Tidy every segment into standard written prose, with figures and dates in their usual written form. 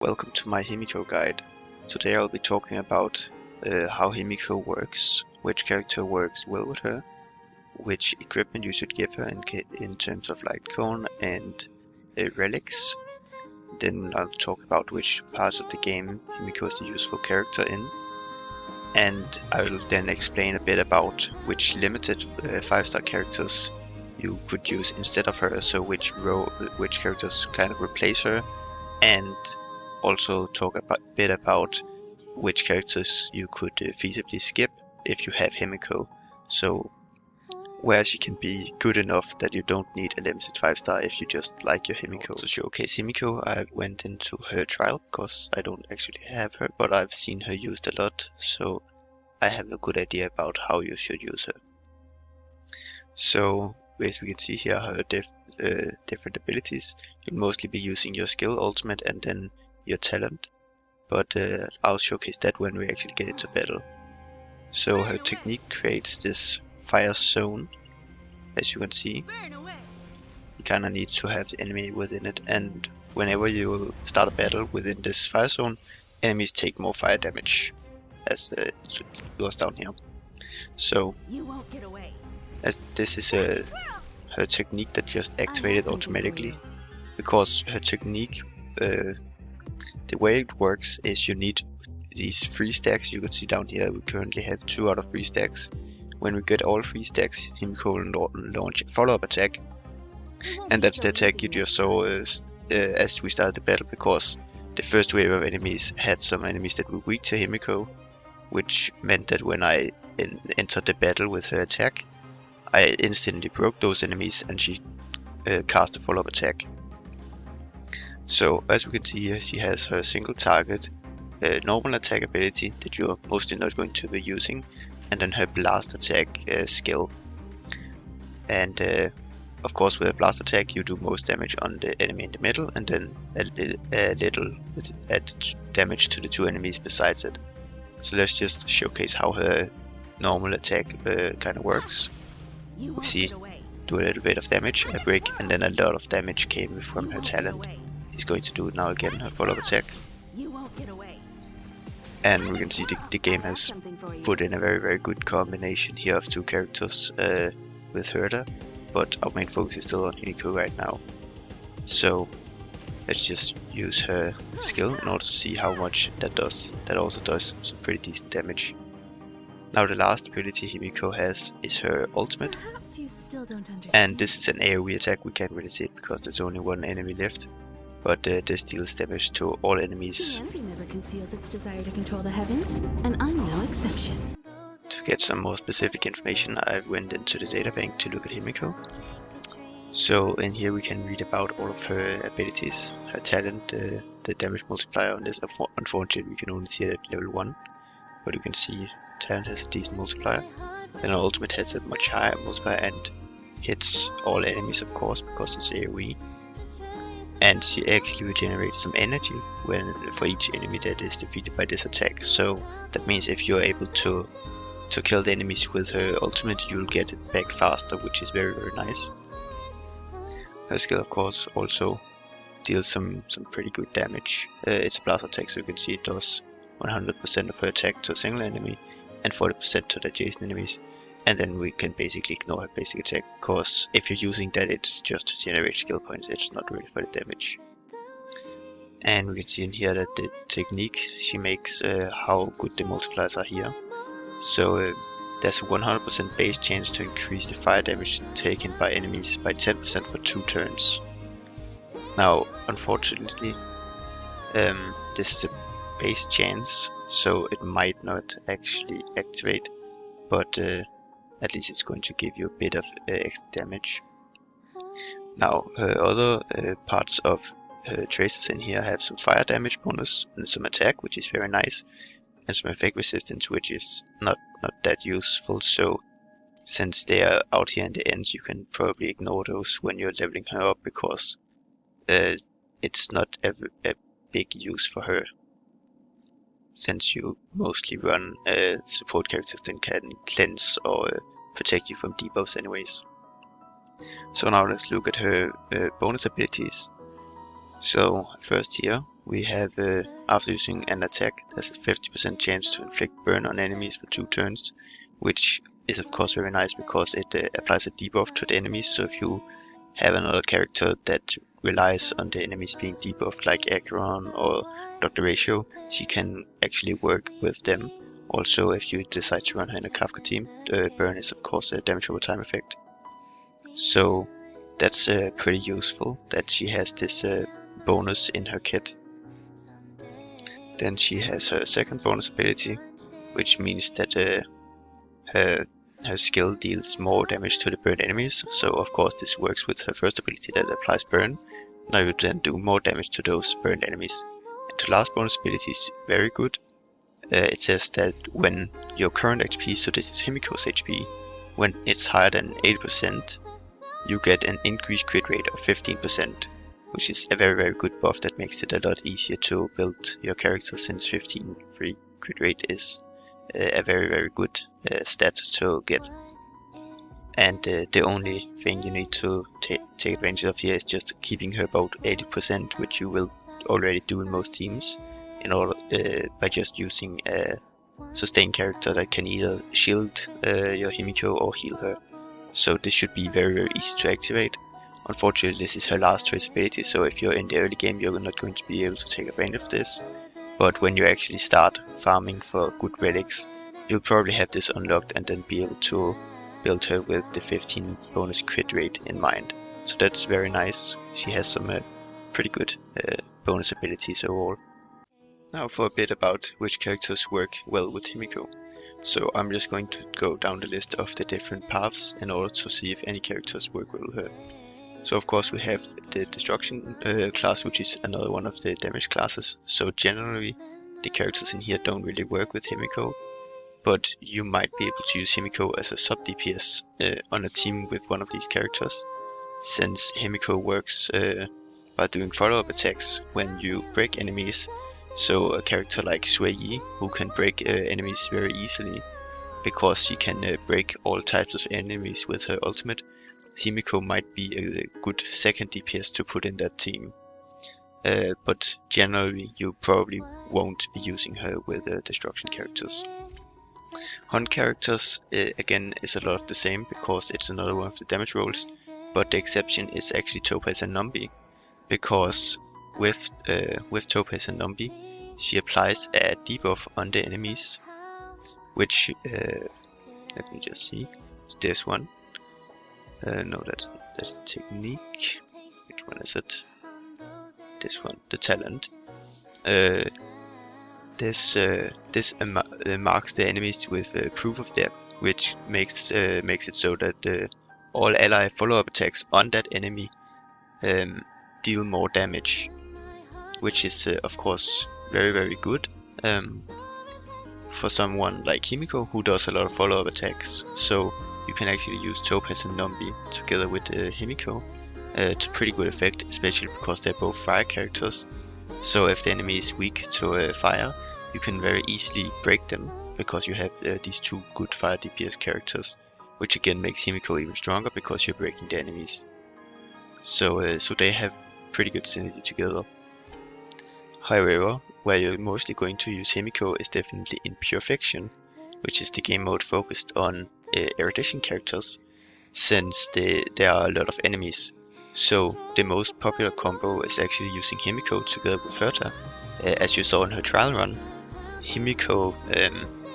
Welcome to my Himeko guide. Today I'll be talking about how Himeko works, which character works well with her, which equipment you should give her in terms of light cone and relics. Then I'll talk about which parts of the game Himeko is a useful character in. And I will then explain a bit about which limited 5-star characters you could use instead of her, so which characters kind of replace her, and also talk a bit about which characters you could feasibly skip if you have Himeko, so where she can be good enough that you don't need a limited 5-star if you just like your Himeko. To showcase Himeko, I went into her trial because I don't actually have her, but I've seen her used a lot, so I have a good idea about how you should use her. So as we can see here, her different abilities. You'll mostly be using your skill, ultimate, and then your talent, but I'll showcase that when we actually get into battle. So her technique creates this fire zone, as you can see. You kinda need to have the enemy within it, and whenever you start a battle within this fire zone, enemies take more fire damage, as it was down here. So You won't get away. as this is her technique that just activated automatically, because her technique, the way it works is you need these 3 stacks. You can see down here we currently have 2 out of 3 stacks. When we get all 3 stacks, Himeko will launch a follow-up attack, and that's the attack you just saw as we started the battle, because the first wave of enemies had some enemies that were weak to Himeko, which meant that when I entered the battle with her attack, I instantly broke those enemies and she cast a follow-up attack. So as we can see here, she has her single target normal attack ability that you're mostly not going to be using, and then her blast attack skill. And of course with a blast attack you do most damage on the enemy in the middle, and then a little added damage to the 2 enemies besides it. So let's just showcase how her normal attack kind of works. We see do a little bit of damage, a break, and then a lot of damage came from her talent. He's going to do it now again, her follow-up attack. And we can see the game has put in a very good combination here of 2 characters with Herder, but our main focus is still on Himeko right now. So let's just use her skill in order to see how much that does. That also does some pretty decent damage. Now the last ability Himeko has is her ultimate, and this is an AoE attack. We can't really see it because there's only 1 enemy left, but this deals damage to all enemies. Humanity never conceals its desire to control the heavens, and I'm no exception. To get some more specific information, I went into the databank to look at Himeko. So in here we can read about all of her abilities, her talent, the damage multiplier on this. Unfortunately we can only see it at level 1, but you can see talent has a decent multiplier. Then her ultimate has a much higher multiplier and hits all enemies, of course, because it's AoE. And she actually regenerates some energy for each enemy that is defeated by this attack. So that means if you're able to kill the enemies with her ultimate, you'll get it back faster, which is very nice. Her skill, of course, also deals some pretty good damage. It's a blast attack, so you can see it does 100% of her attack to a single enemy and 40% to the adjacent enemies. And then we can basically ignore her basic attack, because if you're using that, it's just to generate skill points, it's not really for the damage. And we can see in here that the technique she makes, how good the multipliers are here. So there's a 100% base chance to increase the fire damage taken by enemies by 10% for 2 turns. Now unfortunately this is a base chance, so it might not actually activate, but at least it's going to give you a bit of extra damage. Now her other parts of her traces in here have some fire damage bonus and some attack, which is very nice, and some effect resistance, which is not that useful. So since they are out here in the end, you can probably ignore those when you're leveling her up, because it's not a big use for her, since you mostly run support characters that can cleanse or protect you from debuffs anyways. So now let's look at her bonus abilities. So first here we have after using an attack, there's a 50% chance to inflict burn on enemies for 2 turns, which is of course very nice because it applies a debuff to the enemies. So if you have another character that relies on the enemies being debuffed like Acheron or Dr. Ratio, she can actually work with them. Also, if you decide to run her in a Kafka team, the burn is of course a damage over time effect. So that's pretty useful that she has this bonus in her kit. Then she has her second bonus ability, which means that her skill deals more damage to the burned enemies. So of course this works with her first ability that applies burn. Now you then do more damage to those burned enemies. And the last bonus ability is very good. It says that when your current HP, so this is Himeko's HP, when it's higher than 80%, you get an increased crit rate of 15%, which is a very good buff that makes it a lot easier to build your character, since 15 free crit rate is a very good stat to get. And the only thing you need to take advantage of here is just keeping her about 80%, which you will already do in most teams, in order by just using a sustain character that can either shield your Himeko or heal her. So this should be very easy to activate. Unfortunately, this is her last choice ability, so if you're in the early game, you're not going to be able to take advantage of this. But when you actually start farming for good relics, you'll probably have this unlocked and then be able to build her with the 15 bonus crit rate in mind. So that's very nice. She has some pretty good bonus abilities overall. Now for a bit about which characters work well with Himeko. So I'm just going to go down the list of the different paths in order to see if any characters work well with her. So of course we have the destruction class, which is another one of the damage classes. So generally the characters in here don't really work with Himeko, but you might be able to use Himeko as a sub DPS on a team with one of these characters, since Himeko works by doing follow-up attacks when you break enemies. So a character like Sui Yi, who can break enemies very easily because she can break all types of enemies with her ultimate, Himeko might be a good second DPS to put in that team. But generally you probably won't be using her with destruction characters. Hunt characters again is a lot of the same because it's another one of the damage roles, but the exception is actually Topaz and Numbi, because with Topaz and Numbi she applies a debuff on the enemies, which let me just see, this one. No, that's the technique. Which one is it? This one, the talent. This marks the enemies with proof of death, which makes it so that all ally follow-up attacks on that enemy deal more damage, which is of course very good for someone like Himeko who does a lot of follow-up attacks. So you can actually use Topaz and Numbi together with Himeko to pretty good effect, especially because they're both fire characters. So if the enemy is weak to fire, you can very easily break them because you have these two good fire DPS characters, which again makes Himeko even stronger because you're breaking the enemies. So they have pretty good synergy together. However, where you're mostly going to use Himeko is definitely in Purification, which is the game mode focused on erudition characters, since there are a lot of enemies. So the most popular combo is actually using Himeko together with Herta. As you saw in her trial run, Himeko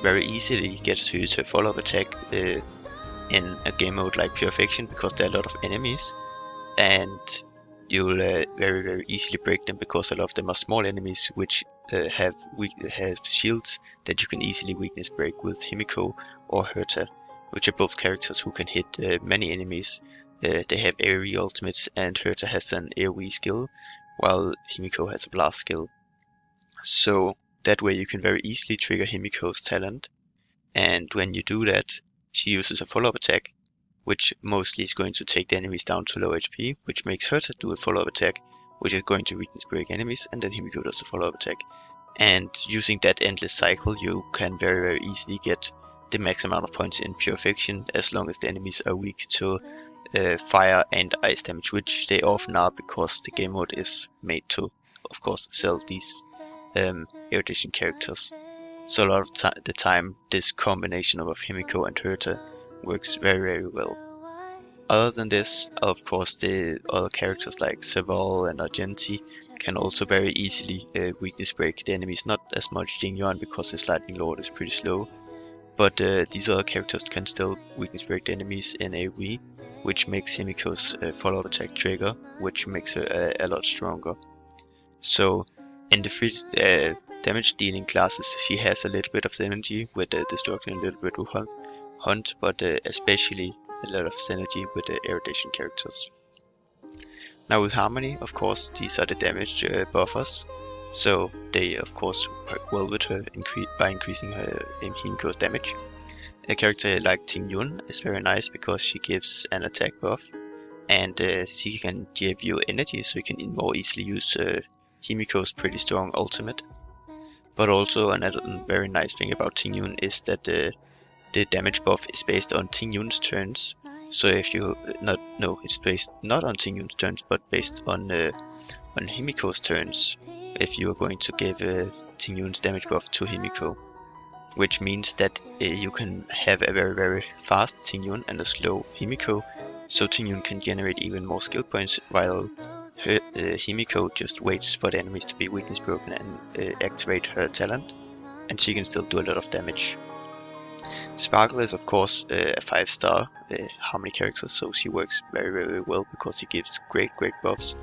very easily gets to use her follow-up attack in a game mode like Purification because there are a lot of enemies, and you'll very easily break them because a lot of them are small enemies which have shields that you can easily weakness break with Himeko or Herta, which are both characters who can hit many enemies. They have AoE ultimates, and Herta has an AoE skill, while Himeko has a blast skill. So that way you can very easily trigger Himeko's talent, and when you do that, she uses a follow-up attack, which mostly is going to take the enemies down to low HP, which makes Herta do a follow-up attack, which is going to weakness break enemies, and then Himeko does a follow-up attack. And using that endless cycle, you can very easily get the max amount of points in Purification as long as the enemies are weak to fire and ice damage, which they often are because the game mode is made to, of course, sell these erudition characters. So a lot of the time, this combination of Himeko and Herta works very well. Other than this, of course, the other characters like Serval and Argenti can also very easily weakness break the enemies. Not as much Jing Yuan because his Lightning Lord is pretty slow, but these other characters can still weakness break the enemies in AoE, which makes Himeko's follow-up attack trigger, which makes her a lot stronger. So in the three damage dealing classes, she has a little bit of synergy with Destruction and a little bit with Hunt, but especially a lot of synergy with the erudition characters. Now with Harmony, of course, these are the damage buffers, so they of course work well with her by increasing her Himeko's damage. A character like Ting Yun is very nice because she gives an attack buff, and she can give you energy, so you can more easily use Himeko's pretty strong ultimate. But also another very nice thing about Ting Yun is that the damage buff is based on Ting Yun's turns. So if you it's based not on Ting Yun's turns, but based on Himeko's turns. If you are going to give Ting Yun's damage buff to Himeko, which means that you can have a very fast Ting Yun and a slow Himeko, so Ting Yun can generate even more skill points while Himeko just waits for the enemies to be weakness broken and activate her talent, and she can still do a lot of damage. Sparkle is of course a 5-star Harmony character, so she works very well because she gives great buffs.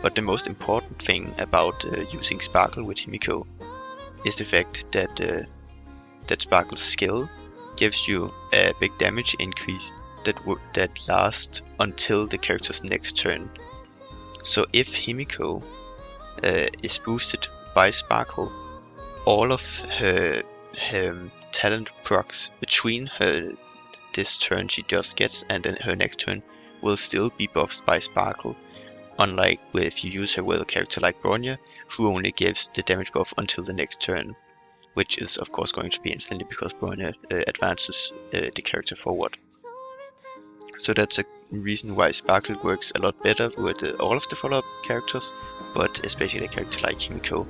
But the most important thing about using Sparkle with Himeko is the fact that that Sparkle's skill gives you a big damage increase that lasts until the character's next turn. So if Himeko is boosted by Sparkle, all of her talent procs between this turn she just gets and then her next turn will still be buffed by Sparkle. Unlike if you use her with a character like Bronya, who only gives the damage buff until the next turn, which is of course going to be instantly because Bronya advances the character forward. So that's a reason why Sparkle works a lot better with all of the follow-up characters, but especially a character like Himeko.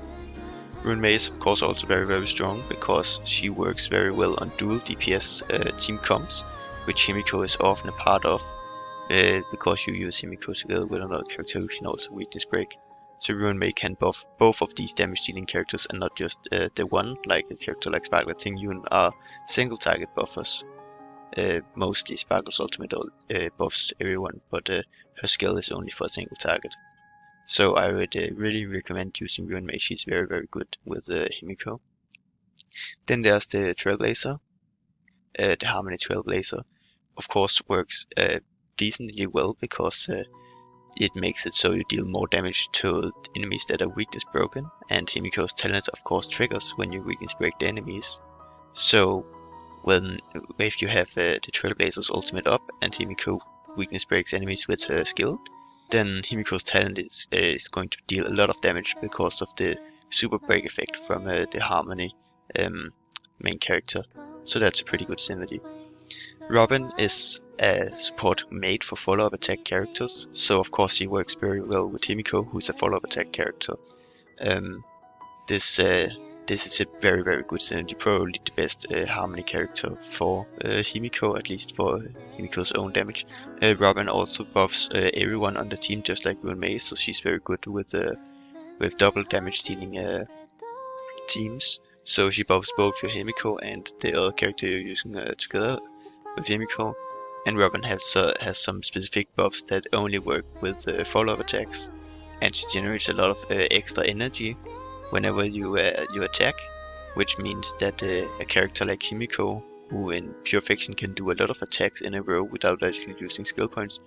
Runmei is of course also very strong because she works very well on dual DPS team comps, which Himeko is often a part of, because you use Himeko together with another character who can also weakness break. So Runmei can buff both of these damage dealing characters and not just the one, like a character like Sparkle Ting Yun are single target buffers. Mostly Sparkle's ultimate buffs everyone, but her skill is only for a single target. So I would really recommend using Runmei. She's very good with Himeko. Then there's the Trailblazer. The Harmony Trailblazer, of course, works decently well because it makes it so you deal more damage to enemies that are weakness broken, and Himeko's talent of course triggers when you weakness break the enemies. So if you have the Trailblazer's ultimate up and Himeko weakness breaks enemies with her skill, then Himeko's talent is going to deal a lot of damage because of the super break effect from the Harmony main character. So that's a pretty good synergy. Robin is a support made for follow-up attack characters, so of course she works very well with Himeko, who's a follow-up attack character. This is a very good synergy, probably the best Harmony character for Himeko, at least for Himeko's own damage. Robin also buffs everyone on the team just like Runmei, so she's very good with double damage dealing teams. So she buffs both your Himeko and the other character you're using together with Himeko. And Robin has some specific buffs that only work with follow-up attacks, and she generates a lot of extra energy whenever you attack, which means that a character like Himeko, who in pure fiction can do a lot of attacks in a row without actually using skill points,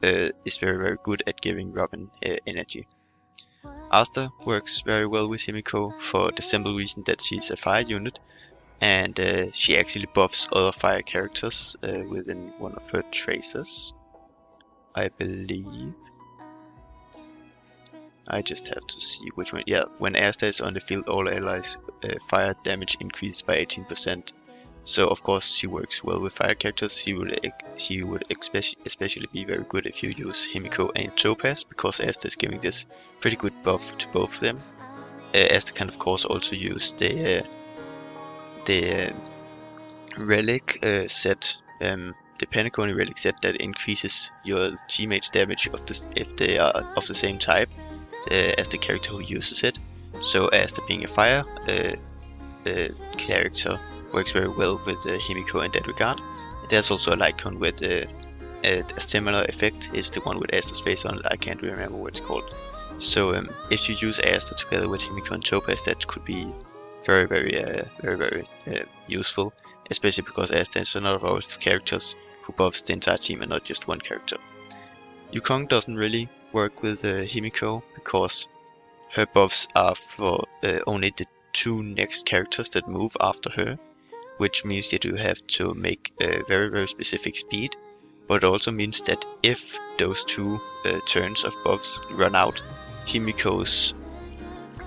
is very good at giving Robin energy. Asta works very well with Himeko for the simple reason that she's a fire unit, and she actually buffs other fire characters within one of her traces, I believe. I just have to see which one. Yeah, when Asta is on the field, all allies fire damage increases by 18%. So of course she works well with fire characters. She would especially be very good if you use Himeko and Topaz, because Asta is giving this pretty good buff to both of them. Asta can of course also use the relic set, the Pentagon relic set that increases your teammates' damage if they are of the same type as the character who uses it. So Asta being a fire character works very well with Himeko in that regard. There's also a Lycon with a similar effect. It's the one with Asta's face on it. I can't remember what it's called. So if you use Asta together with Himeko and Topaz, that could be very useful, especially because Asta is another of our characters who buffs the entire team and not just one character. Yukong doesn't really work with Himeko because her buffs are for only the 2 next characters that move after her, which means that you have to make a very specific speed, but it also means that if those 2 turns of buffs run out, Himeko's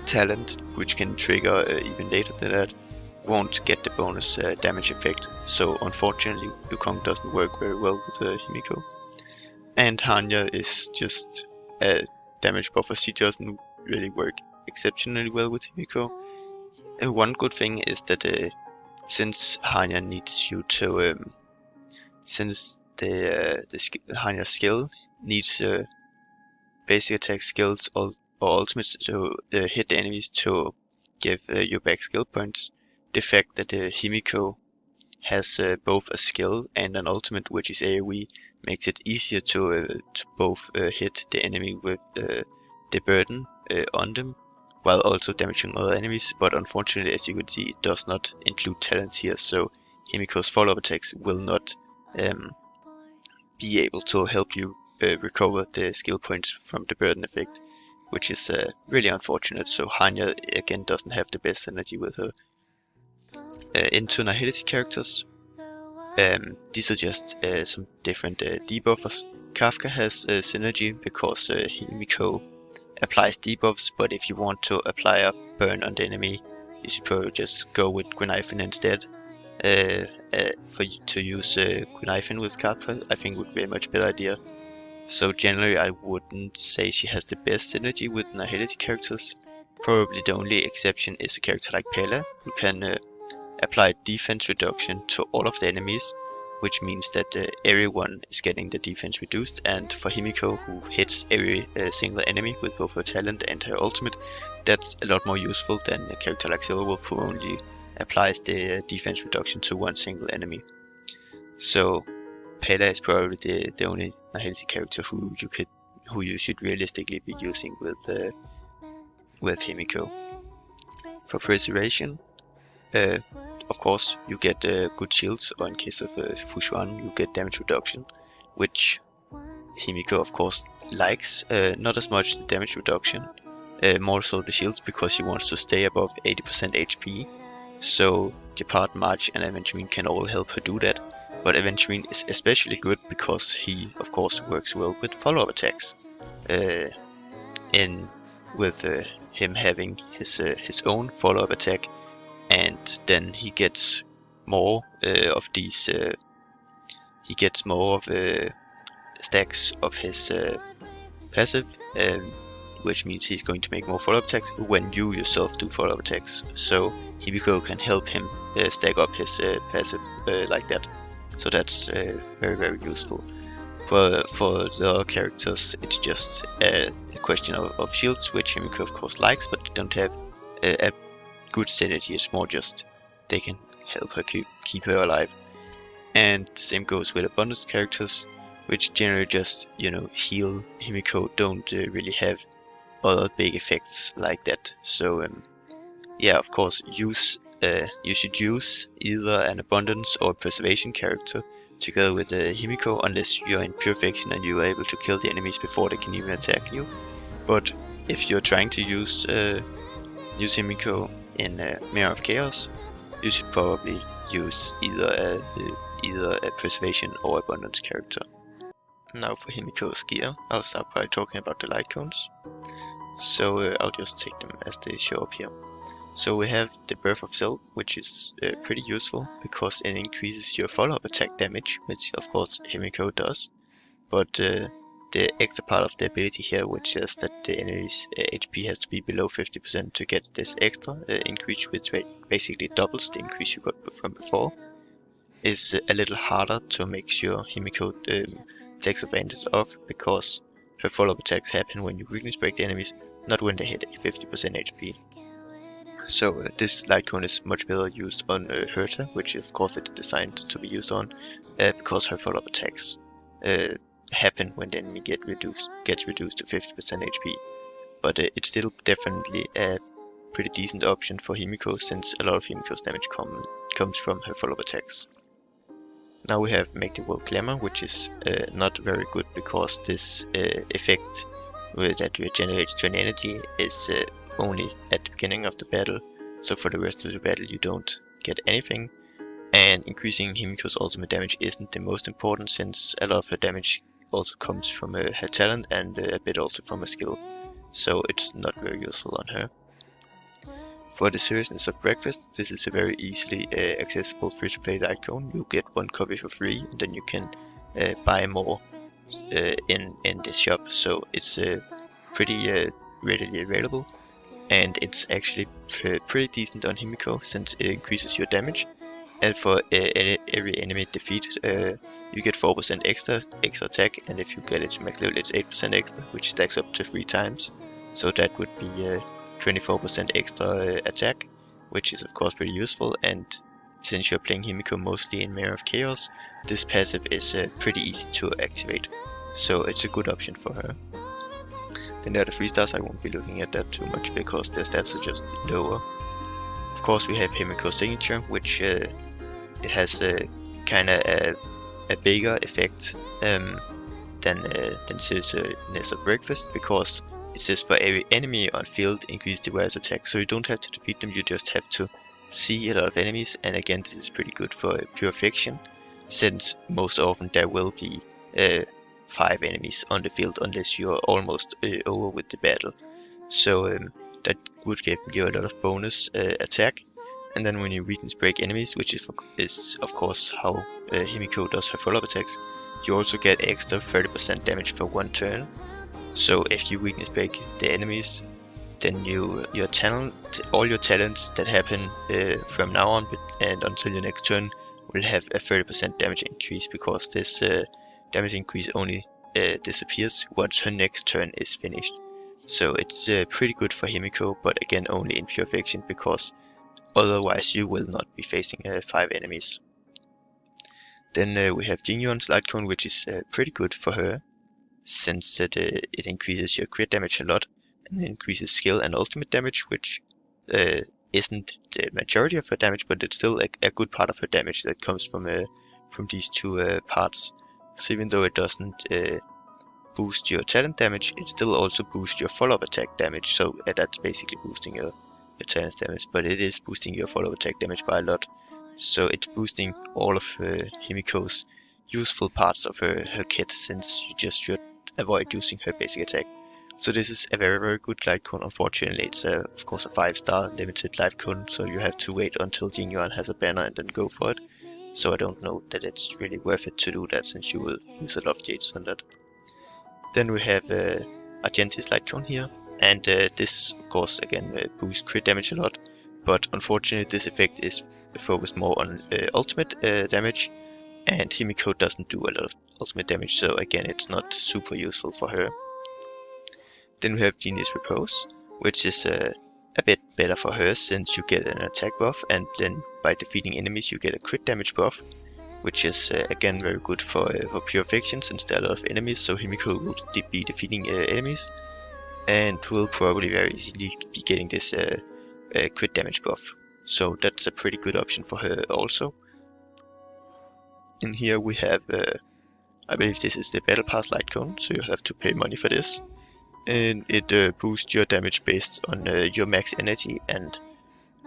talent, which can trigger even later than that, won't get the bonus damage effect. So unfortunately Yukong doesn't work very well with Himeko. And Hanya is just a damage buffer. She doesn't really work exceptionally well with Himeko. And one good thing is that since Hanya needs you to, since the Hanya skill needs basic attack skills or ultimates to hit the enemies to give you back skill points, the fact that Himeko has both a skill and an ultimate which is AoE makes it easier to both hit the enemy with the burden on them while also damaging other enemies, but unfortunately, as you can see, it does not include talents here, so Himeko's follow-up attacks will not be able to help you recover the skill points from the burden effect, which is really unfortunate. So Hanya again doesn't have the best synergy with her. Into Nihility characters, these are just some different debuffers. Kafka has synergy because Himeko applies debuffs, but if you want to apply a burn on the enemy, you should probably just go with Grenifin instead. For you to use Grenifin with Kafka, I think would be a much better idea. So generally I wouldn't say she has the best synergy with Nihility characters. Probably the only exception is a character like Pela, who can apply defense reduction to all of the enemies, which means that everyone is getting the defense reduced, and for Himeko, who hits every single enemy with both her talent and her ultimate, that's a lot more useful than a character like Silverwolf, who only applies the defense reduction to one single enemy. So Pela is probably the only Nihility character who you should realistically be using with Himeko. For preservation, of course, you get good shields, or in case of Fushuan, you get damage reduction, which Himeko of course likes. Not as much the damage reduction, more so the shields, because he wants to stay above 80% HP. So Gepard, March and Aventurine can all help her do that. But Aventurine is especially good because he of course works well with follow-up attacks. With him having his own follow-up attack, and then he gets more of these. He gets more of stacks of his passive, which means he's going to make more follow-up attacks when you yourself do follow-up attacks. So Himeko can help him stack up his passive like that. So that's very useful. For the other characters, it's just a question of shields, which Himeko of course likes, but they don't have a good synergy. It's more just they can help her keep her alive. And the same goes with abundance characters, which generally just heal Himeko, don't really have other big effects like that. So yeah, of course you should use either an abundance or preservation character together with Himeko, unless you're in Purification and you are able to kill the enemies before they can even attack you. But if you're trying to use Himeko in Mirror of Chaos, you should probably use either a preservation or abundance character. Now for Himeko's gear, I'll start by talking about the light cones. So I'll just take them as they show up here. So we have the Birth of Self, which is pretty useful because it increases your follow-up attack damage, which of course Himeko does. But the extra part of the ability here, which says that the enemy's HP has to be below 50% to get this extra increase, which basically doubles the increase you got from before, is a little harder to make sure Himeko takes advantage of, because her follow-up attacks happen when you weakness break the enemies, not when they hit 50% HP. So this light cone is much better used on Herta, which of course it's designed to be used on, because her follow-up attacks happen when the enemy gets reduced to 50% HP. But it's still definitely a pretty decent option for Himeko, since a lot of Himeko's damage comes from her follow-up attacks. Now we have Make the World Glamour, which is not very good because this effect that regenerates turn energy is only at the beginning of the battle, so for the rest of the battle you don't get anything. And increasing Himeko's ultimate damage isn't the most important, since a lot of her damage also comes from her talent and a bit also from her skill, so it's not very useful on her. For the seriousness of breakfast, this is a very easily accessible free-to-play light cone. You get one copy for free, and then you can buy more in the shop. So it's pretty readily available, and it's actually pretty decent on Himeko, since it increases your damage. And for every enemy defeat, you get 4% extra attack, and if you get it to max level, it's 8% extra, which stacks up to 3 times. So that would be 24% extra attack, which is of course pretty useful. And since you're playing Himeko mostly in Mirror of Chaos, this passive is pretty easy to activate, so it's a good option for her. Then there are the 3 stars. I won't be looking at that too much because their stats are just lower. Of course we have Himeko's signature, which it has kinda a bigger effect than Seriousness of Breakfast, because it says for every enemy on field increase the wearer's attack, so you don't have to defeat them, you just have to see a lot of enemies. And again, this is pretty good for pure fiction, since most often there will be 5 enemies on the field unless you're almost over with the battle. So that would give you a lot of bonus attack. And then when you weakness break enemies, which is of course how Himeko does her follow-up attacks, you also get extra 30% damage for 1 turn. So if you weakness break the enemies, then all your talents that happen from now on and until your next turn will have a 30% damage increase, because this damage increase only disappears once her next turn is finished. So it's pretty good for Himeko, but again only in pure fiction, because otherwise you will not be facing 5 enemies. Then we have Jingyuan's light cone, which is pretty good for her, since that it increases your crit damage a lot, and increases skill and ultimate damage, which isn't the majority of her damage, but it's still a good part of her damage that comes from these 2 parts. So even though it doesn't boost your talent damage, it still also boosts your follow-up attack damage. So that's basically boosting your talent damage, but it is boosting your follow-up attack damage by a lot. So it's boosting all of Himeko's useful parts of her kit, since you just should avoid using her basic attack. So this is a very, very good light cone. Unfortunately, it's of course a 5-star limited light cone, so you have to wait until Jingyuan has a banner and then go for it. So I don't know that it's really worth it to do that, since you will use a lot of jades on that. Then we have Argenti's light cone here, and this of course again boosts crit damage a lot, but unfortunately this effect is focused more on ultimate damage, and Himeko doesn't do a lot of ultimate damage, so again it's not super useful for her. Then we have Genius Repose, which is a bit better for her, since you get an attack buff, and then by defeating enemies you get a crit damage buff, which is again very good for pure fiction, since there are a lot of enemies, so Himeko will be defeating enemies, and will probably very easily be getting this crit damage buff. So that's a pretty good option for her also. In here we have, I believe this is the Battle Pass light cone, so you have to pay money for this. And it boosts your damage based on your max energy, and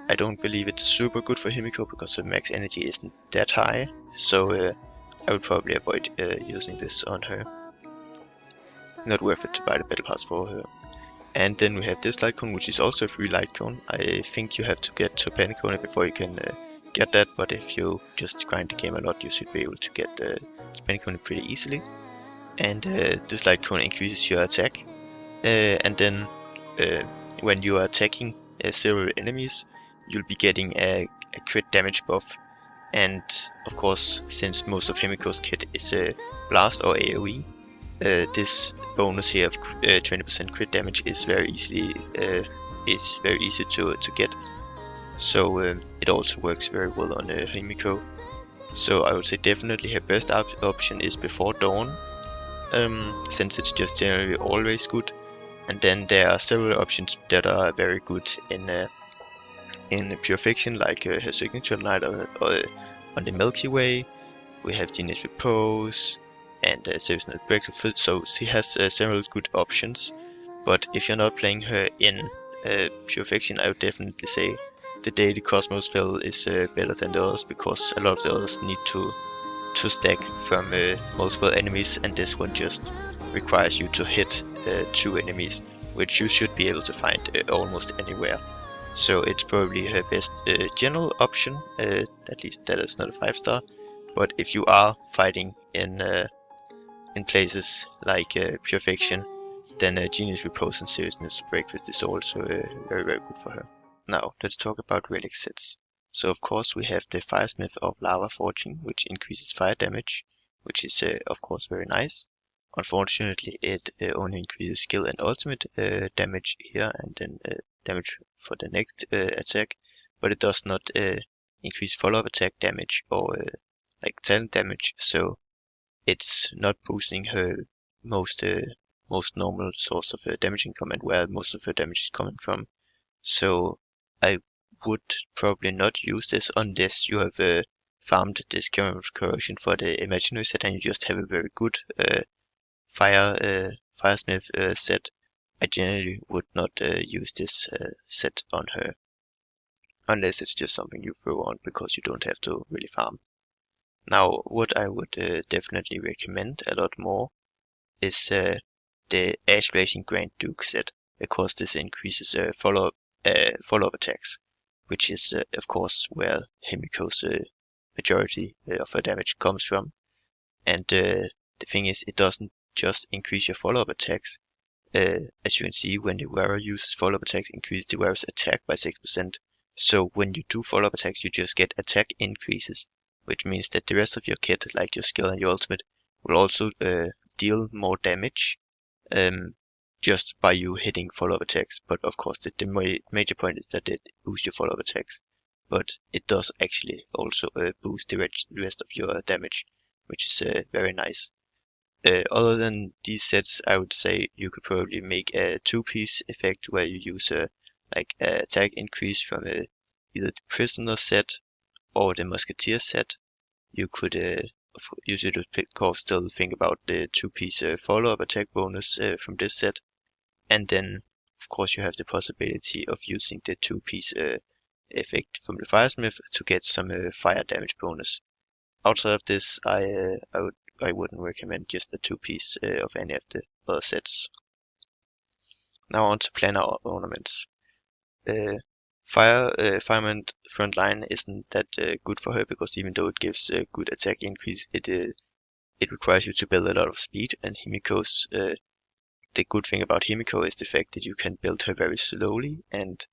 I don't believe it's super good for Himeko because her max energy isn't that high, so I would probably avoid using this on her. Not worth it to buy the Battle Pass for her. And then we have this light cone, which is also a free light cone. I think you have to get to Penacone before you can get that, but if you just grind the game a lot, you should be able to get the Penacone pretty easily. And this light cone increases your attack. And then when you are attacking several enemies, you'll be getting a crit damage buff. And of course, since most of Himeko's kit is blast or AoE, this bonus here of 20% crit damage is very easy to get. So it also works very well on Himeko. So I would say definitely her best option is before dawn, since it's just generally always good. And then there are several options that are very good in Pure Fiction, like her signature night or on the Milky Way. We have Genius Repose and Seasonal Breakthrough. So she has several good options. But if you're not playing her in Pure Fiction, I would definitely say the Daily Cosmos spell is better than the others, because a lot of the others need to stack from multiple enemies, and this one just requires you to hit 2 enemies, which you should be able to find almost anywhere. So it's probably her best general option, at least that is not a 5-star. But if you are fighting in places like Pure Fiction, then Genius Repose and Seriousness Breakfast is also very, very good for her. Now, let's talk about relic sets. So of course we have the Firesmith of Lava Forging, which increases fire damage, which is of course very nice. Unfortunately, it only increases skill and ultimate damage here, and then damage for the next attack, but it does not increase follow-up attack damage or like talent damage, so it's not boosting her most normal source of damage income and where most of her damage is coming from. So I would probably not use this unless you have farmed this Chemical Corrosion for the imaginary set and you just have a very good Firesmith set. I generally would not use this set on her, unless it's just something you throw on because you don't have to really farm. Now, what I would definitely recommend a lot more is the Ash Blazing Grand Duke set, because this increases follow-up attacks, which is of course where Himiko's majority of her damage comes from. And the thing is, it doesn't just increase your follow-up attacks. As you can see, when the wearer uses follow-up attacks, increase the wearer's attack by 6%. So when you do follow-up attacks, you just get attack increases, which means that the rest of your kit, like your skill and your ultimate, will also deal more damage just by you hitting follow-up attacks. But of course, the major point is that it boosts your follow-up attacks, but it does actually also boost the rest of your damage, which is very nice. Other than these sets, I would say you could probably make a 2-piece effect where you use a attack increase from either the Prisoner set or the Musketeer set. You could use it to of course still think about the 2-piece follow-up attack bonus from this set, and then of course you have the possibility of using the 2-piece effect from the Firesmith to get some fire damage bonus. Outside of this, I wouldn't recommend just the 2-piece of any of the other sets. Now on to planar ornaments. Fireman Frontline isn't that good for her, because even though it gives a good attack increase, it requires you to build a lot of speed. And Himiko's the good thing about Himeko is the fact that you can build her very slowly, and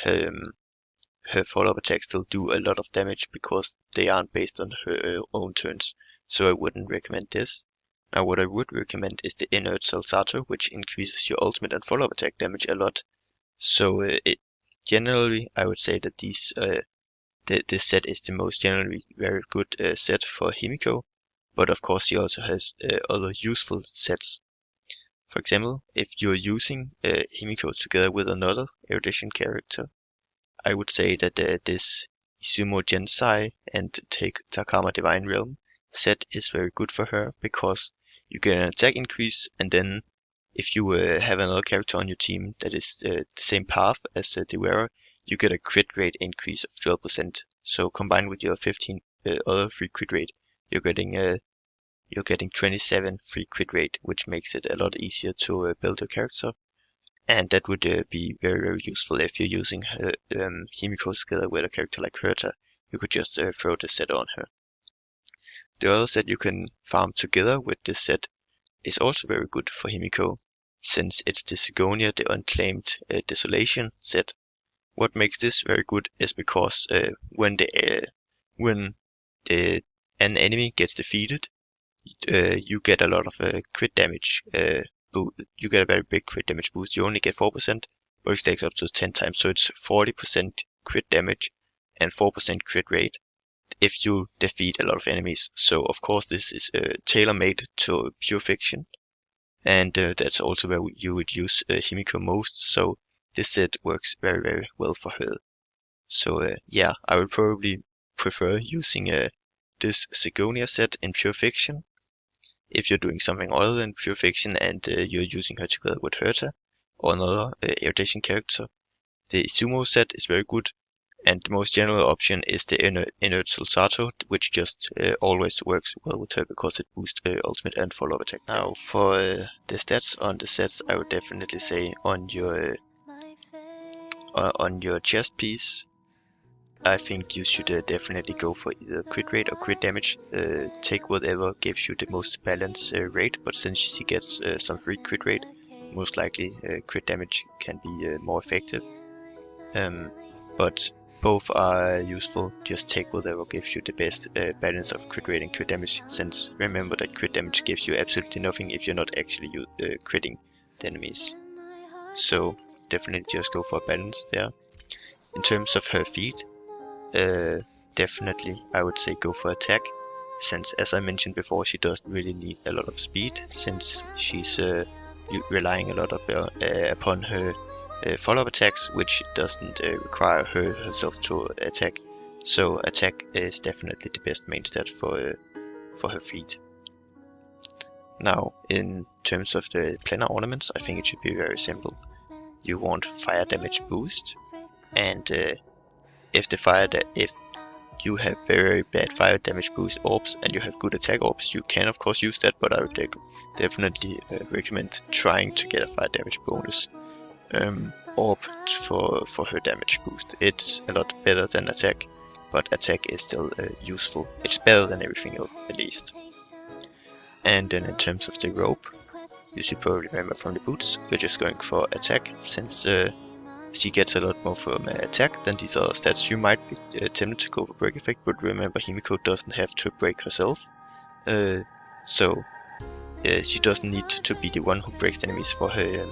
her follow-up attacks still do a lot of damage because they aren't based on her own turns. So I wouldn't recommend this. Now what I would recommend is the Inert Salsato, which increases your ultimate and follow-up attack damage a lot. So generally I would say that this set is the most generally very good set for Himeko, but of course she also has other useful sets. For example, if you're using Himeko together with another erudition character, I would say that this Izumo Gensai and take Takama Divine Realm set is very good for her, because you get an attack increase, and then if you have another character on your team that is the same path as the wearer, you get a crit rate increase of 12%. So combined with your 15 other free crit rate, you're getting 27 free crit rate, which makes it a lot easier to build your character. and that would be very useful if you're using her, Himeko together with a character like Herta. You could just throw the set on her. The other set you can farm together with this set is also very good for Himeko, since it's the Sigonia, the Unclaimed Desolation set. What makes this very good is because when an enemy gets defeated, you get a lot of crit damage. You get a very big crit damage boost. You only get 4%, but it stacks up to 10 times, so it's 40% crit damage and 4% crit rate if you defeat a lot of enemies. So of course this is tailor-made to pure fiction, and that's also where you would use Himeko most. So this set works very well for her. So yeah, I would probably prefer using this Sigonia set in pure fiction. If you're doing something other than pure fiction and you're using her together with Herta or another erudition character, the Sumo set is very good, and the most general option is the Inert Sulsato, which just always works well with her because it boosts ultimate and follow-up attack. Now for the stats on the sets, I would definitely say on your chest piece, I think you should definitely go for either crit rate or crit damage. Take whatever gives you the most balanced rate, but since she gets some free crit rate, most likely crit damage can be more effective. But both are useful. Just take whatever gives you the best balance of crit rate and crit damage, since remember that crit damage gives you absolutely nothing if you're not actually critting the enemies. So definitely just go for a balance there. In terms of her feat, definitely I would say go for attack, since as I mentioned before, she doesn't really need a lot of speed, since she's relying a lot upon her follow-up attacks, which doesn't require her herself to attack. So attack is definitely the best main stat for her feat. Now in terms of the planar ornaments, I think it should be very simple. You want fire damage boost, and if you have very bad fire damage boost orbs and you have good attack orbs, you can of course use that, but I would definitely recommend trying to get a fire damage bonus orb for her damage boost. It's a lot better than attack, but attack is still useful. It's better than everything else, at least. And then in terms of the rope, you should probably remember from the boots, you're just going for attack, since she gets a lot more from attack than these other stats. You might be tempted to go for break effect, but remember Himeko doesn't have to break herself, so she doesn't need to be the one who breaks enemies for her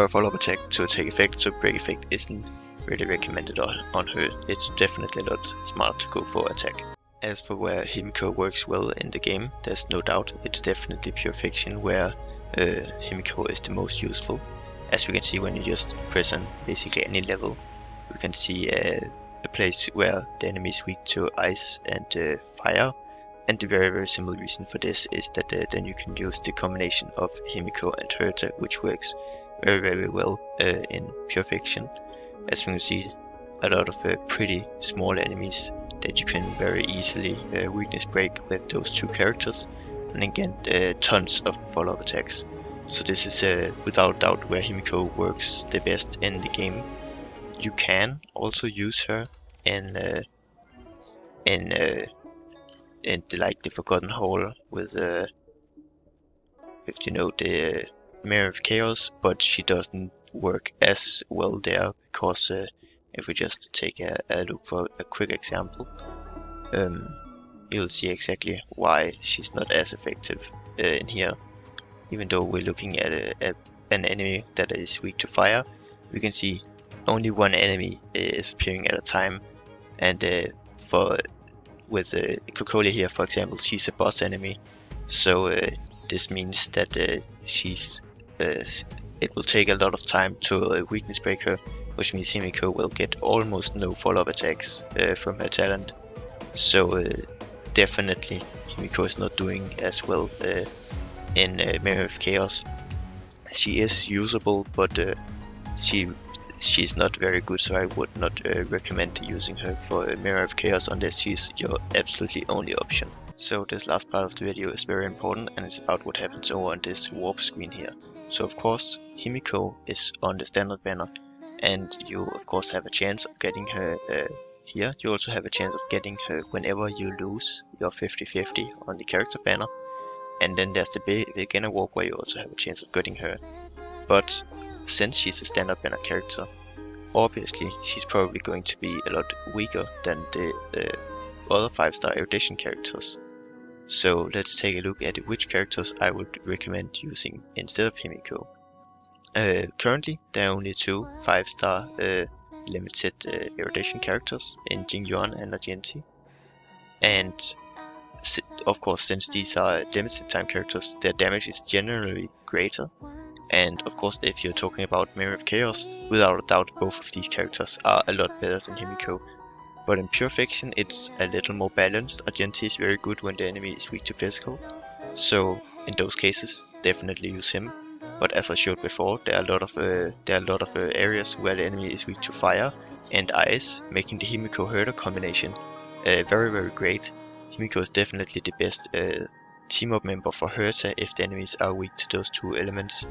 follow-up attack to take effect. So break effect isn't really recommended on her. It's definitely not smart to go for attack. As for where Himeko works well in the game, there's no doubt it's definitely pure fiction where Himeko is the most useful. As we can see when you just press on basically any level, we can see a place where the enemy is weak to ice and fire. And the very simple reason for this is that then you can use the combination of Himeko and Herta, which works very well in pure fiction. As we can see, a lot of pretty small enemies that you can very easily weakness break with those two characters, and again tons of follow-up attacks. So this is without doubt where Himeko works the best in the game. You can also use her in the Forgotten Hall with the Mirror of Chaos, but she doesn't work as well there because if we just take a look for a quick example, you'll see exactly why she's not as effective in here. Even though we're looking at an enemy that is weak to fire, we can see only one enemy is appearing at a time, and with Krokolia here, for example, she's a boss enemy, so this means that it will take a lot of time to weakness break her, which means Himeko will get almost no follow-up attacks from her talent. So definitely Himeko is not doing as well in Mirror of Chaos. She is usable, but she's not very good, so I would not recommend using her for Mirror of Chaos unless she's your absolutely only option. So this last part of the video is very important, and it's about what happens over on this warp screen here. So of course Himeko is on the standard banner, and you of course have a chance of getting her here. You also have a chance of getting her whenever you lose your 50-50 on the character banner, and then there's the beginner warp where you also have a chance of getting her. But since she's a standard banner character, obviously she's probably going to be a lot weaker than the other 5-star erudition characters. So let's take a look at which characters I would recommend using instead of Himeko. Currently there are only 2 5-star limited erudition characters in Jingyuan and Argenti, and of course since these are limited time characters, their damage is generally greater. And of course if you're talking about Mirror of Chaos, without a doubt both of these characters are a lot better than Himeko. But in pure fiction it's a little more balanced. Argenti is very good when the enemy is weak to physical, so in those cases definitely use him. But as I showed before, there are a lot of areas where the enemy is weak to fire and ice, making the Himeko Herder combination very great. Himeko is definitely the best team up member for Herta if the enemies are weak to those 2 elements,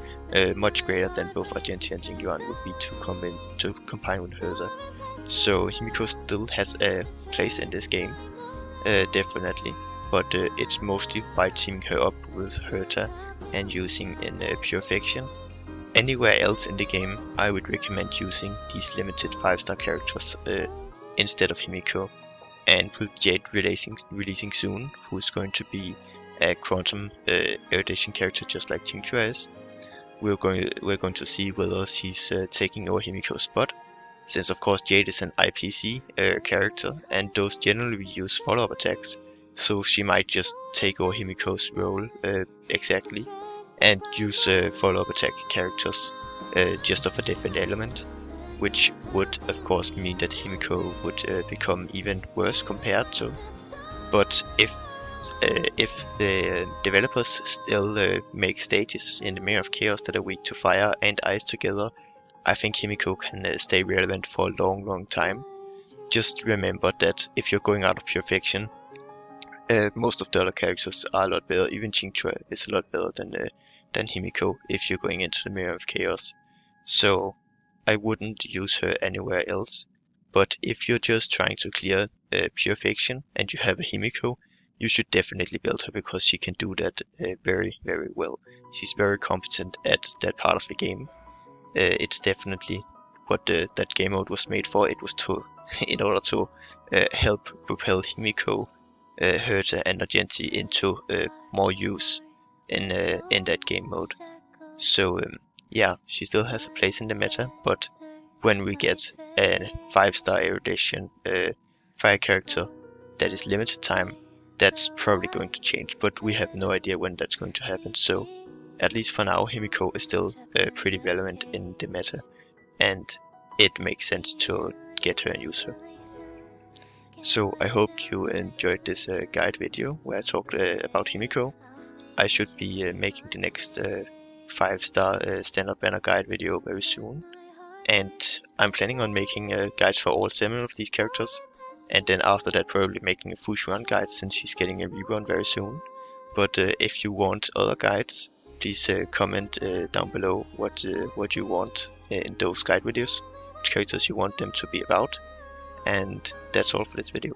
much greater than both Argenti and Jingyuan would be to combine with Herta. So Himeko still has a place in this game, definitely, but it's mostly by teaming her up with Herta and using in pure fiction. Anywhere else in the game I would recommend using these limited 5-star characters instead of Himeko. And with Jade releasing soon, who is going to be a quantum erudition character just like Qingque is, we're going to see whether she's taking over Himeko's spot. Since of course Jade is an IPC character, and those generally use follow-up attacks, so she might just take over Himeko's role exactly, and use follow-up attack characters just of a different element, which would of course mean that Himeko would become even worse compared to. But if the developers still make stages in the Mirror of Chaos that are weak to fire and ice together, I think Himeko can stay relevant for a long time. Just remember that if you're going out of pure fiction, most of the other characters are a lot better. Even Qingque is a lot better than Himeko if you're going into the Mirror of Chaos. So I wouldn't use her anywhere else. But if you're just trying to clear pure fiction and you have a Himeko, you should definitely build her, because she can do that very well. She's very competent at that part of the game. It's definitely what that game mode was made for. It was to, in order to help propel Himeko, Herta and Argenti into more use in that game mode. So yeah, she still has a place in the meta, but when we get a 5-star erudition fire character that is limited time, that's probably going to change, but we have no idea when that's going to happen. So at least for now, Himeko is still pretty relevant in the meta, and it makes sense to get her and use her. So I hope you enjoyed this guide video where I talked about Himeko. I should be making the next 5-star standard banner guide video very soon, and I'm planning on making guides for all 7 of these characters, and then after that probably making a Fushuan guide, since she's getting a rerun very soon. But if you want other guides, please comment down below what you want in those guide videos, which characters you want them to be about. And that's all for this video.